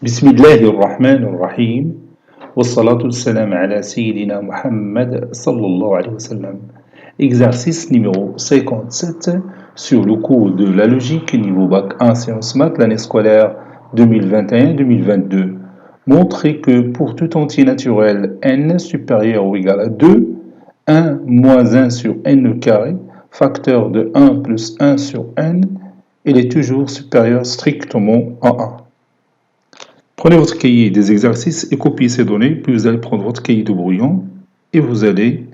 بسم الله الرحمن الرحيم والصلاة والسلام على سيدنا Muhammad sallallahu alayhi wa sallam. Exercice numéro 57 sur le cours de la logique niveau bac 1 sciences maths l'année scolaire 2021-2022. Montrez que pour tout entier naturel n supérieur ou égal à 2, 1 moins 1 sur n carré, facteur de 1 plus 1 sur n, il est toujours supérieur strictement à 1. Prenez votre cahier des exercices et copiez ces données, puis vous allez prendre votre cahier de brouillon et vous allez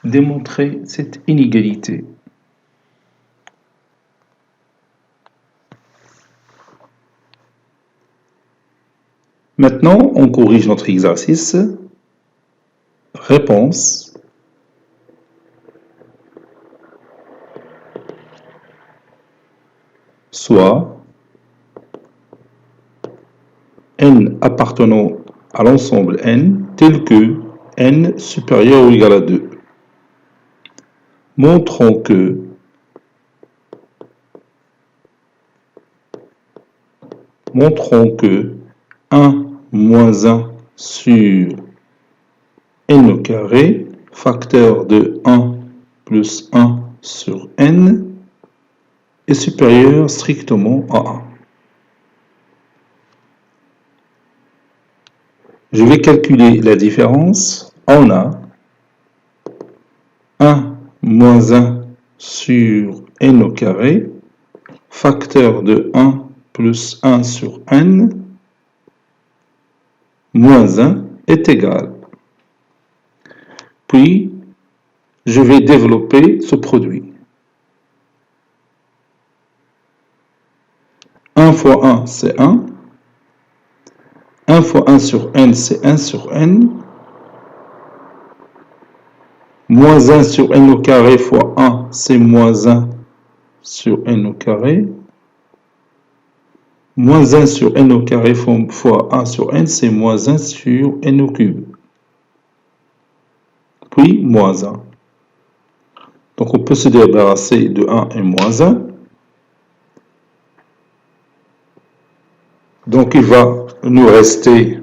démontrer cette inégalité. Maintenant, on corrige notre exercice. Réponse. Soit n appartenant à l'ensemble n tel que n supérieur ou égal à 2. Montrons que que 1 moins 1 sur n au carré, facteur de 1 plus 1 sur n, est supérieur strictement à 1. Je vais calculer la différence. On a 1 moins 1 sur n au carré, facteur de 1 plus 1 sur n, moins 1 est égal. Puis, je vais développer ce produit. 1 fois 1, c'est 1. 1 fois 1 sur n, c'est 1 sur n. Moins 1 sur n au carré fois 1, c'est moins 1 sur n au carré. Moins 1 sur n au carré fois 1 sur n, c'est moins 1 sur n au cube. Puis, moins 1. Donc, on peut se débarrasser de 1 et moins 1. Donc, il va nous rester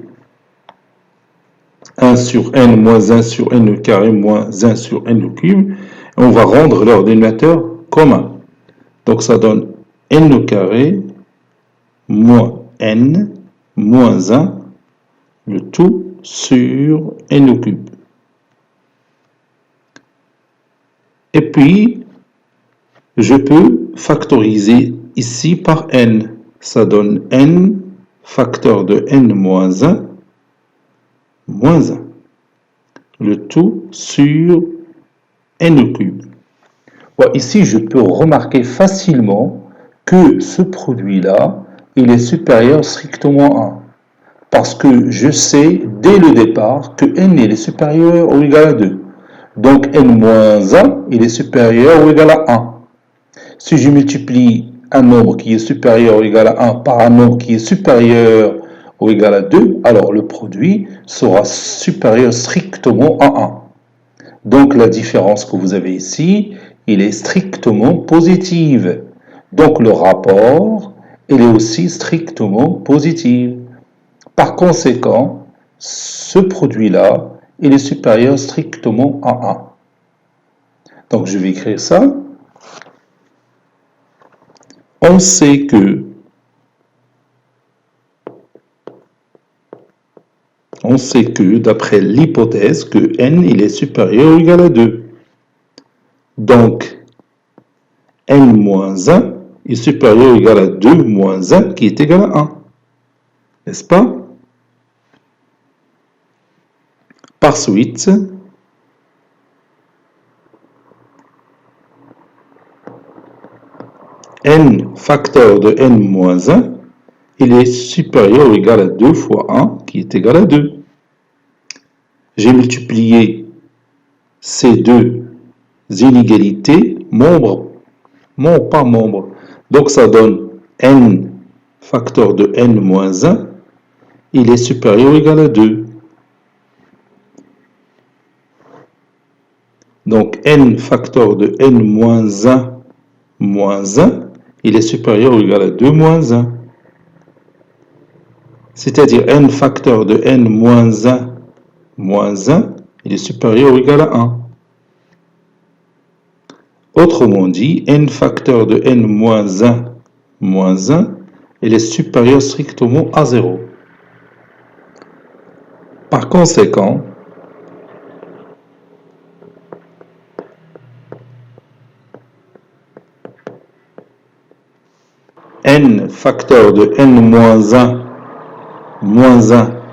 1 sur n moins 1 sur n au carré moins 1 sur n au cube. Et on va rendre leur dénominateur commun. Donc, ça donne n au carré moins n moins 1, le tout sur n au cube. Et puis, je peux factoriser ici par n. Ça donne n facteur de n moins 1, moins 1. Le tout sur n au cube. Bon, ici, je peux remarquer facilement que ce produit-là, il est supérieur strictement à 1. Parce que je sais dès le départ que n il est supérieur ou égal à 2. Donc n moins 1, il est supérieur ou égal à 1. Si je multiplie un nombre qui est supérieur ou égal à 1 par un nombre qui est supérieur ou égal à 2, alors le produit sera supérieur strictement à 1. Donc la différence que vous avez ici, il est strictement positive. Donc le rapport, il est aussi strictement positif. Par conséquent, ce produit-là, il est supérieur strictement à 1. Donc je vais écrire ça. On sait que d'après l'hypothèse que n il est supérieur ou égal à 2. Donc n moins 1 est supérieur ou égal à 2 moins 1 qui est égal à 1. N'est-ce pas? Par suite, n facteur de n moins 1, il est supérieur ou égal à 2 fois 1 qui est égal à 2. J'ai multiplié ces deux inégalités, membre par membre. Donc ça donne n facteur de n moins 1, il est supérieur ou égal à 2. Donc n facteur de n moins 1 moins 1, il est supérieur ou égal à 2 moins 1. c'est-à-dire n facteur de n moins 1, il est supérieur ou égal à 1. Autrement dit, n facteur de n moins 1, il est supérieur strictement à 0. Par conséquent, n facteur de n moins 1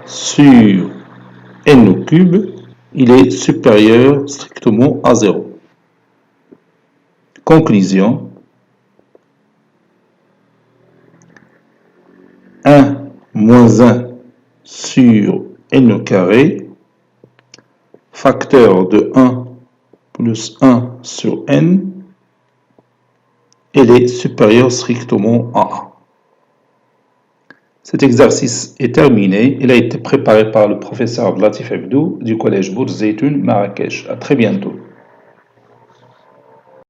sur n au cube, il est supérieur strictement à 0. Conclusion, 1 moins 1 sur n au carré, facteur de 1 plus 1 sur n, il est supérieur strictement à 1. Cet exercice est terminé. Il a été préparé par le professeur Latif Abdou du collège Bourz Zeytoun, Marrakech. À très bientôt.